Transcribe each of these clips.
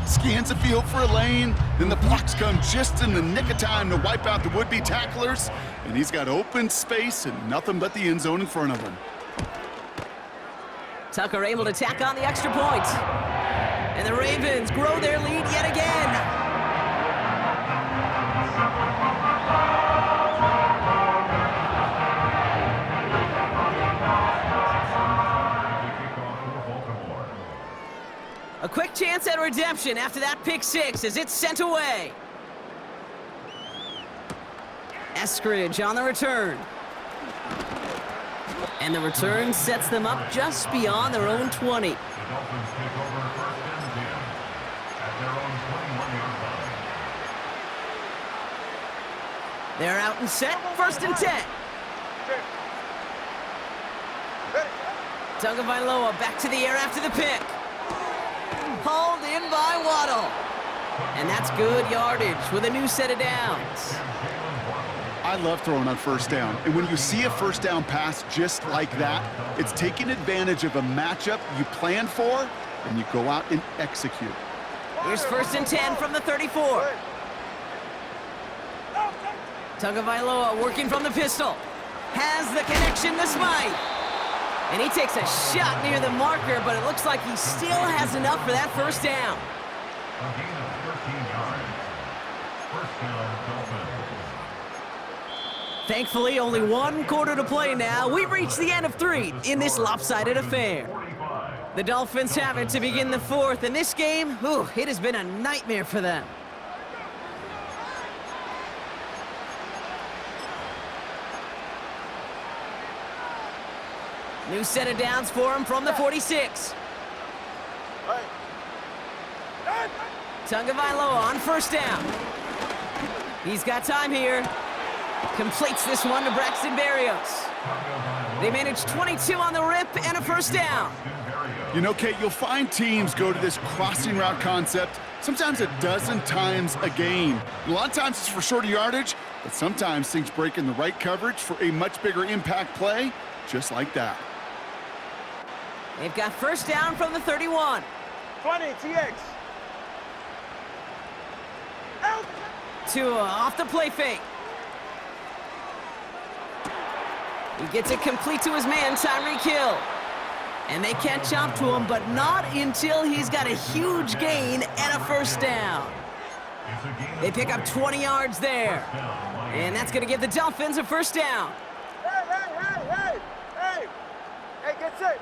scans the field for a lane, then the blocks come just in the nick of time to wipe out the would-be tacklers, and he's got open space and nothing but the end zone in front of him. Tucker able to tack on the extra point. And the Ravens grow their lead yet again. A quick chance at redemption after that pick six as it's sent away. Eskridge on the return. And the return sets them up just beyond their own 20. They're out and set, 1st and 10. Tagovailoa back to the air after the pick. Hauled in by Waddle. And that's good yardage with a new set of downs. I love throwing on 1st down. And when you see a 1st down pass just like that, it's taking advantage of a matchup you plan for, and you go out and execute. Here's 1st and 10 from the 34. Tagovailoa working from the pistol. Has the connection to Smythe. And he takes a shot near the marker, but it looks like he still has enough for that 1st down. A gain of 13 yards. 1st down, Dolphins. Thankfully, only 1 quarter to play now. We've reached the end of 3 in this lopsided affair. The Dolphins have it to begin the 4th, and this game, it has been a nightmare for them. New set of downs for him from the 46. Tagovailoa on 1st down. He's got time here. Completes this one to Braxton Berrios. They managed 22 on the rip and a 1st down. You know, Kate, you'll find teams go to this crossing route concept sometimes a dozen times a game. A lot of times it's for shorter yardage, but sometimes things break in the right coverage for a much bigger impact play, just like that. They've got 1st down from the 31. 20, TX. Out. Tua off the play fake. He gets it complete to his man, Tyreek Hill. And they catch up to him, but not until he's got a huge gain and a 1st down. They pick up 20 yards there. And that's going to give the Dolphins a 1st down. Hey, get set.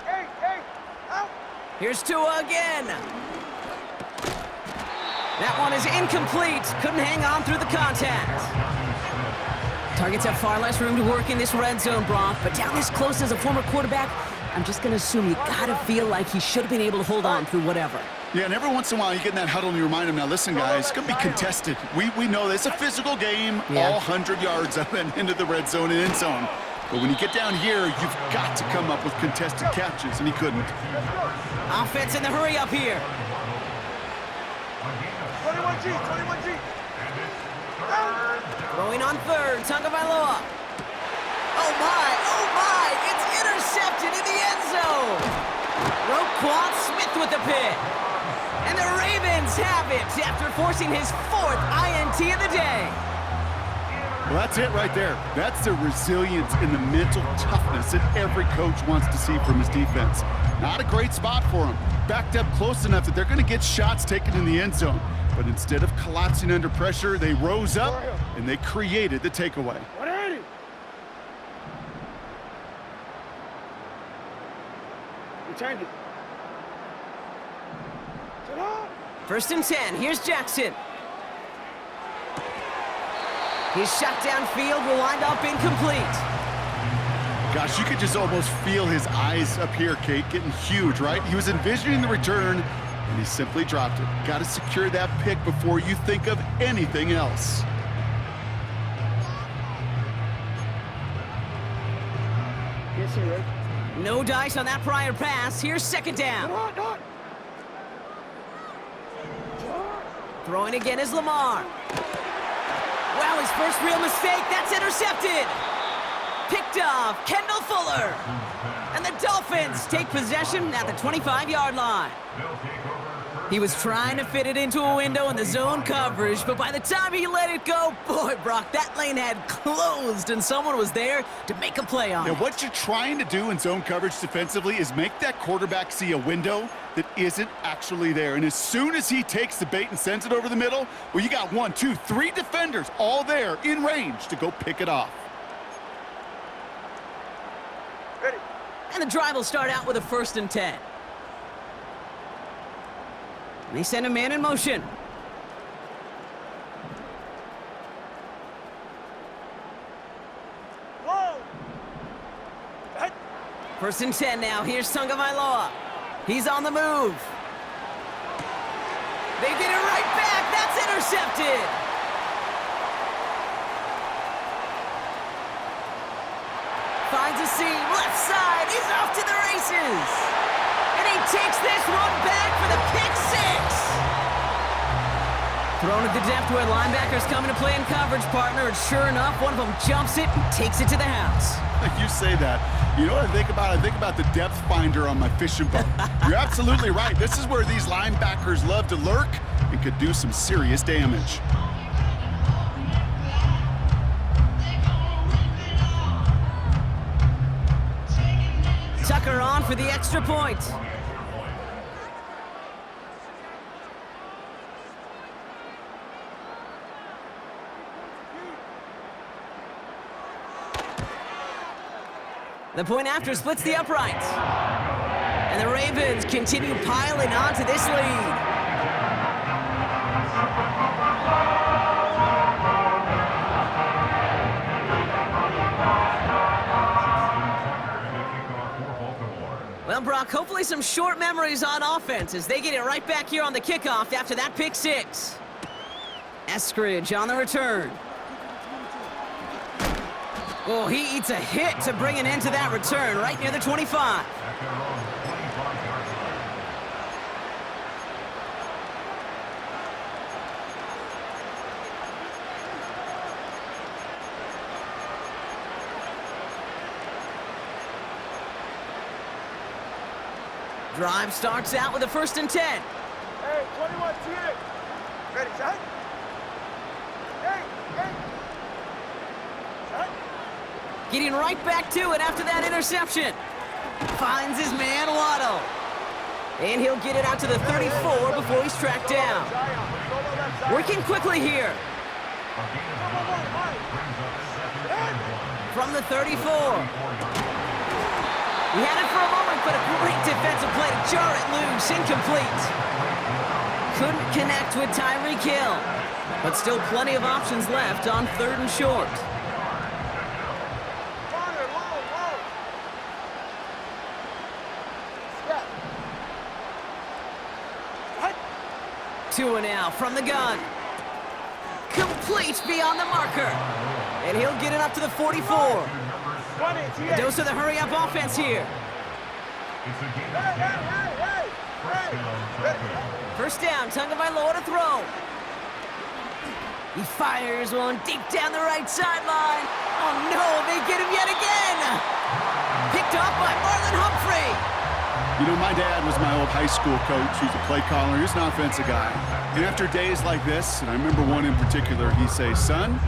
Hey, out. Here's Tua again. That one is incomplete. Couldn't hang on through the contact. Targets have far less room to work in this red zone, Brock, but down this close as a former quarterback, I'm just going to assume you got to feel like he should have been able to hold on through whatever. Yeah, and every once in a while you get in that huddle and you remind him, now listen, guys, it's going to be contested. We know this. It's a physical game, all 100 yards up and into the red zone and end zone. But when you get down here, you've got to come up with contested catches, and he couldn't. Offense in the hurry up here. 21G. Throwing on 3rd, Tagovailoa. Oh my, it's intercepted in the end zone. Roquan Smith with the pick. And the Ravens have it after forcing his 4th INT of the day. Well, that's it right there. That's the resilience and the mental toughness that every coach wants to see from his defense. Not a great spot for him. Backed up close enough that they're going to get shots taken in the end zone. But instead of collapsing under pressure, they rose up and they created the takeaway. 180. Returned it. 1st and 10. Here's Jackson. His shot downfield will wind up incomplete. Gosh, you could just almost feel his eyes up here, Kate, getting huge, right? He was envisioning the return, and he simply dropped it. Got to secure that pick before you think of anything else. Yes, sir, Rick. No dice on that prior pass. Here's 2nd down. Throwing again is Lamar. Well, his first real mistake. That's intercepted. Picked off Kendall Fuller. And the Dolphins take possession at the 25-yard line. He was trying to fit it into a window in the zone coverage, but by the time he let it go, boy, Brock, that lane had closed and someone was there to make a play on it. Now, what you're trying to do in zone coverage defensively is make that quarterback see a window that isn't actually there. And as soon as he takes the bait and sends it over the middle, well, you got 1, 2, 3 defenders all there in range to go pick it off. Ready. And the drive will start out with a 1st and 10. And they send a man in motion. Whoa. Hey. 1st and 10 now. Here's Tagovailoa. He's on the move. They get it right back. That's intercepted. Finds a seam. Left side. He's off to the races. And he takes this one back for the pick 6. Thrown at the depth where linebackers come into play in coverage, partner. And sure enough, one of them jumps it and takes it to the house. You say that. You know what I think about? I think about the depth finder on my fishing boat. You're absolutely right. This is where these linebackers love to lurk and could do some serious damage. Tucker on for the extra point. The point after splits the uprights. And the Ravens continue piling onto this lead. Well, Brock, hopefully some short memories on offense as they get it right back here on the kickoff after that pick 6. Eskridge on the return. Oh, he eats a hit to bring an end to that return right near the 25. Drive starts out with a 1st and 10. Hey, 21 TX. Ready, shot. Hey. Shot. Getting right back to it after that interception. Finds his man, Waddle. And he'll get it out to the 34 before he's tracked down. Working quickly here. From the 34. He had it for a moment, but a great defensive play to jar it loose. Incomplete. Couldn't connect with Tyreek Hill. But still plenty of options left on 3rd and short. 2 and out from the gun. Complete beyond the marker. And he'll get it up to the 44. A dose of the hurry-up offense here. First down, Tagovailoa to throw. He fires one deep down the right sideline. Oh no, they get him yet again. Picked off by Marlon Humphrey. You know, my dad was my old high school coach. He's a play caller. He's an offensive guy. And after days like this, and I remember one in particular, he'd say, son,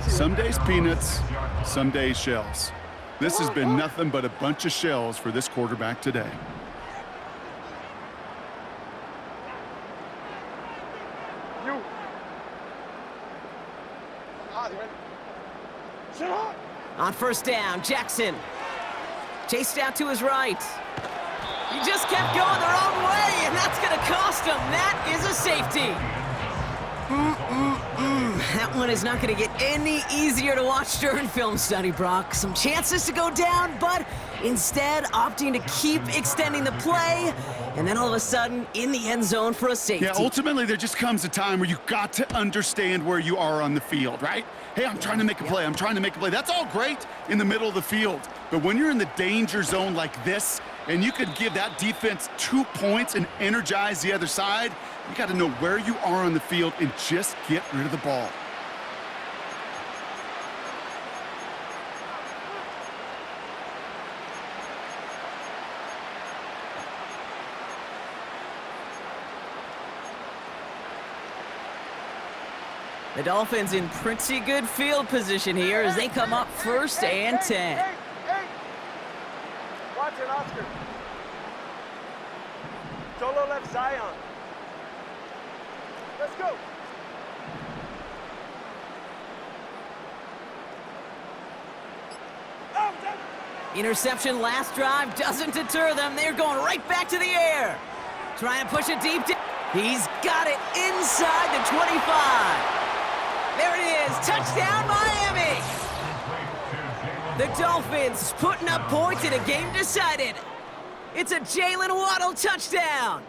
some days peanuts, some days shells. This has been nothing but a bunch of shells for this quarterback today. On 1st down, Jackson. Chased out to his right. He just kept going the wrong way, and that's going to cost him. That is a safety. That one is not going to get any easier to watch during film study, Brock. Some chances to go down, but instead opting to keep extending the play, and then all of a sudden in the end zone for a safety. Yeah, ultimately there just comes a time where you got to understand where you are on the field, right? Hey, I'm trying to make a play. I'm trying to make a play. That's all great in the middle of the field. But when you're in the danger zone like this, and you could give that defense 2 points and energize the other side, you got to know where you are on the field and just get rid of the ball. The Dolphins in pretty good field position here as they come up first and 10. Hey! Watch it, Oscar. Solo left Zion. Let's go. Interception last drive doesn't deter them. They're going right back to the air. Trying to push it deep. He's got it inside the 25. There it is. Touchdown, Miami. The Dolphins putting up points in a game decided. It's a Jalen Waddle touchdown.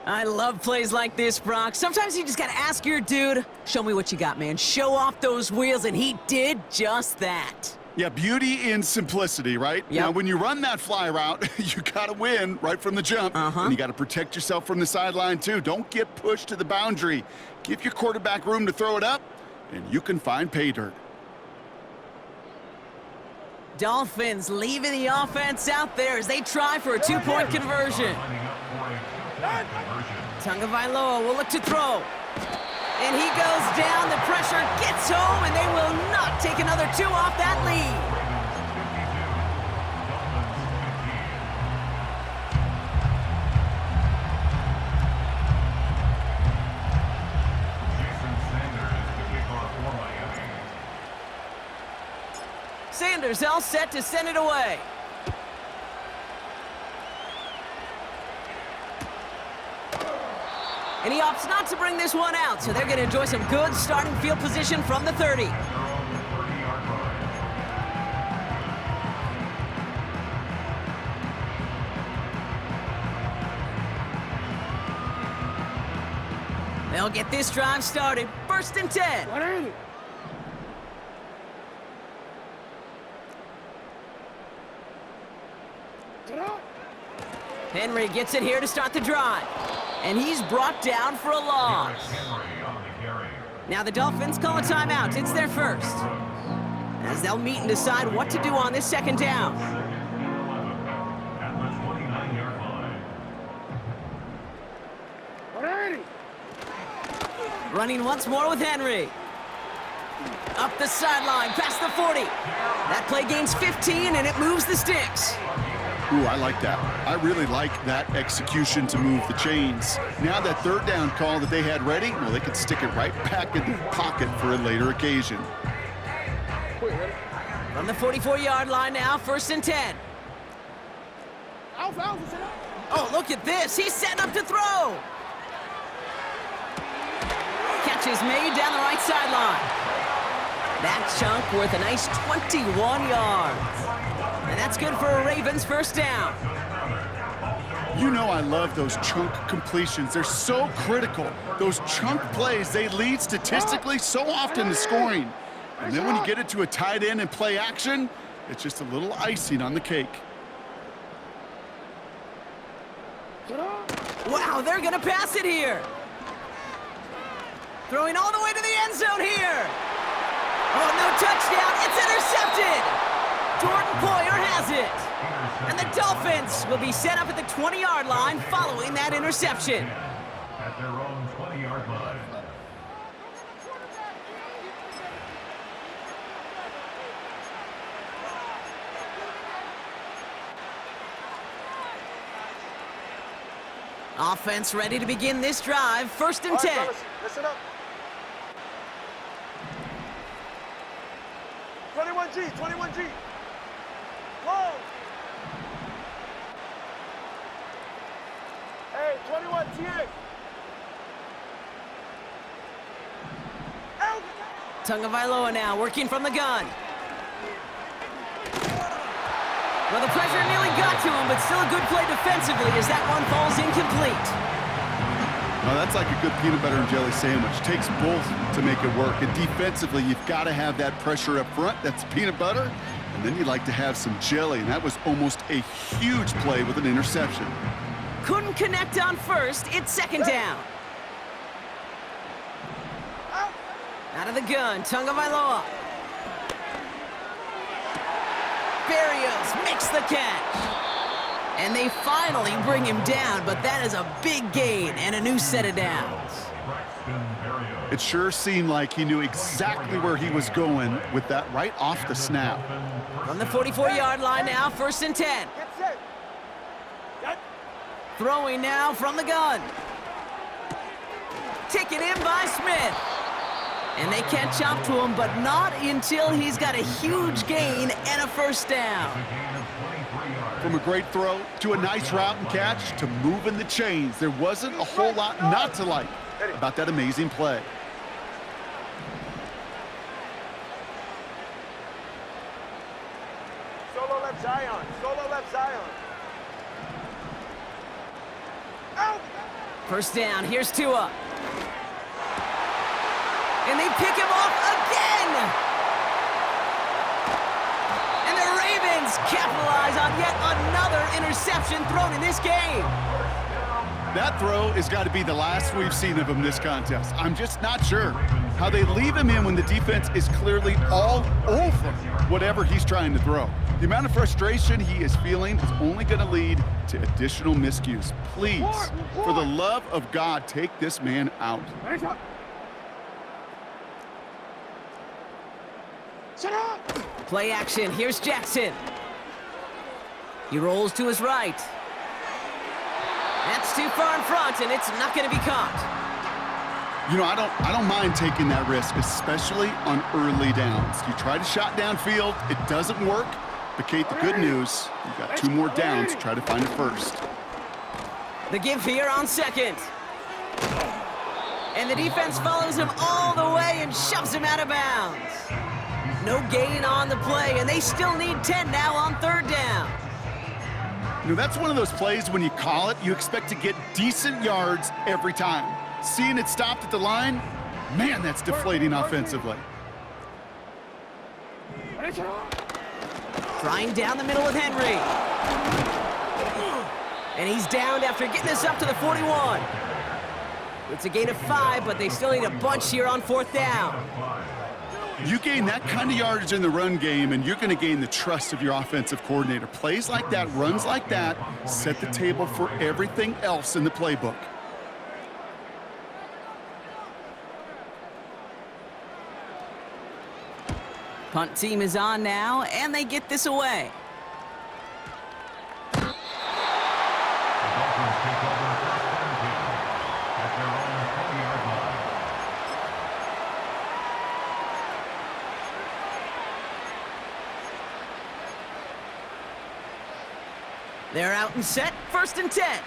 I love plays like this, Brock. Sometimes you just got to ask your dude, show me what you got, man. Show off those wheels, and he did just that. Yeah, beauty in simplicity, right? Yep. Now, when you run that fly route, you got to win right from the jump. And you got to protect yourself from the sideline, too. Don't get pushed to the boundary. Give your quarterback room to throw it up, and you can find pay dirt. Dolphins leaving the offense out there as they try for a two-point conversion. Tagovailoa will look to throw. And he goes down, the pressure gets home, and they will not take another two off that lead. Sanders all set to send it away. And he opts not to bring this one out, so they're going to enjoy some good starting field position from the 30. They'll get this drive started. First and 10. Henry gets it here to start the drive. And he's brought down for a loss. Now the Dolphins call a timeout. It's their first. As they'll meet and decide what to do on this second down. Running once more with Henry. Up the sideline, past the 40. That play gains 15, and it moves the sticks. Ooh, I like that. I really like that execution to move the chains. Now that third down call that they had ready, well, they could stick it right back in the pocket for a later occasion. From the 44-yard line now, first and 10. Oh, look at this. He's setting up to throw. Catch is made down the right sideline. That chunk worth a nice 21 yards. And that's good for a Ravens first down. You know I love those chunk completions. They're so critical. Those chunk plays, they lead statistically so often to scoring. And then when you get it to a tight end and play action, it's just a little icing on the cake. Wow, they're going to pass it here. Throwing all the way to the end zone here. Oh, no touchdown. It's intercepted. Jordan Poyer has it. And the Dolphins will be set up at the 20-yard line following that interception. At their own 20-yard line. Offense ready to begin this drive. First and 10. All right, fellas, listen up. 21G, 21G. Close. Hey, 21 TA. Out. Tagovailoa now working from the gun. Well, the pressure nearly got to him, but still a good play defensively as that one falls incomplete. Well, that's like a good peanut butter and jelly sandwich. Takes both to make it work. And defensively, you've got to have that pressure up front. That's peanut butter. And then you like to have some jelly. And that was almost a huge play with an interception. Couldn't connect on first. It's second down. Out of the gun, Tagovailoa. Berrios makes the catch. And they finally bring him down, but that is a big gain and a new set of downs. It sure seemed like he knew exactly where he was going with that right off the snap. From the 44-yard line now, 1st and 10. Get set. Set. Throwing now from the gun. Taken in by Smith. And they catch up to him, but not until he's got a huge gain and a 1st down. From a great throw to a nice route and catch to moving the chains, there wasn't a whole lot not to like about that amazing play. Solo left Zion. Solo left Zion. Out. 1st down, here's Tua. And they pick him off again! And the Ravens capitalize on yet another interception thrown in this game. That throw has got to be the last we've seen of him this contest. I'm just not sure how they leave him in when the defense is clearly all over whatever he's trying to throw. The amount of frustration he is feeling is only going to lead to additional miscues. Please, for the love of God, take this man out. Play action, here's Jackson. He rolls to his right. That's too far in front, and it's not going to be caught. You know, I don't mind taking that risk, especially on early downs. You try to shot downfield, it doesn't work. But Kate, the good news, you've got 2 more downs to try to find a 1st. The give here on 2nd. And the defense follows him all the way and shoves him out of bounds. No gain on the play, and they still need 10 now on 3rd down. You know, that's one of those plays when you call it, you expect to get decent yards every time. Seeing it stopped at the line, man, that's deflating offensively. Trying down the middle with Henry. And he's downed after getting this up to the 41. It's a gain of 5, but they still need a bunch here on 4th down. You gain that kind of yardage in the run game, and you're going to gain the trust of your offensive coordinator. Plays like that, runs like that, set the table for everything else in the playbook. Punt team is on now, and they get this away. They're out and set, 1st and 10.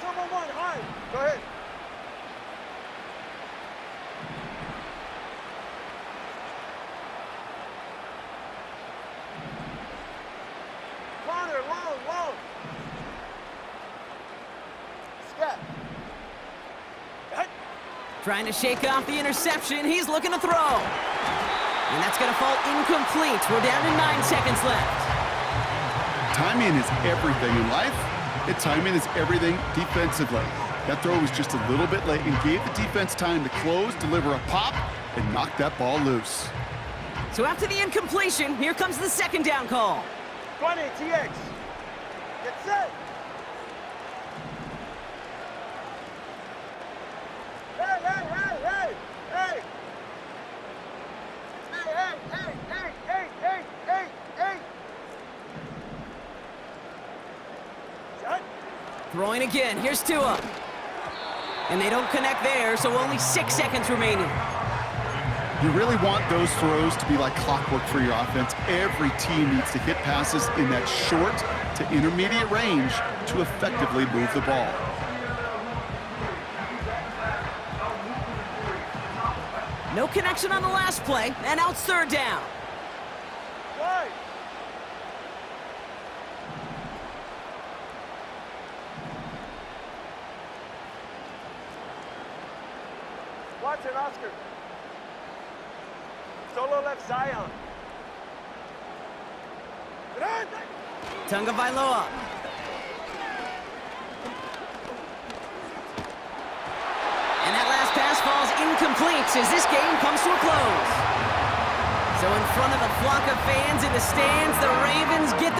Someone one, high. Go ahead. Corner, long. Scat. Trying to shake off the interception. He's looking to throw. And that's going to fall incomplete. We're down to 9 seconds left. Timing is everything in life, and timing is everything defensively. That throw was just a little bit late and gave the defense time to close, deliver a pop, and knock that ball loose. So after the incompletion, here comes the 2nd down call. 20, TX. Get set. Hey. Hey. Shut. Throwing again, here's Tua. And they don't connect there, so only 6 seconds remaining. You really want those throws to be like clockwork for your offense. Every team needs to hit passes in that short to intermediate range to effectively move the ball. No connection on the last play, and now it's 3rd down. Why? Watson, Oscar. Solo left Zion. Tunga Bailoa. And that last pass falls incomplete as this game comes to a close. So in front of a flock of fans in the stands, the Ravens get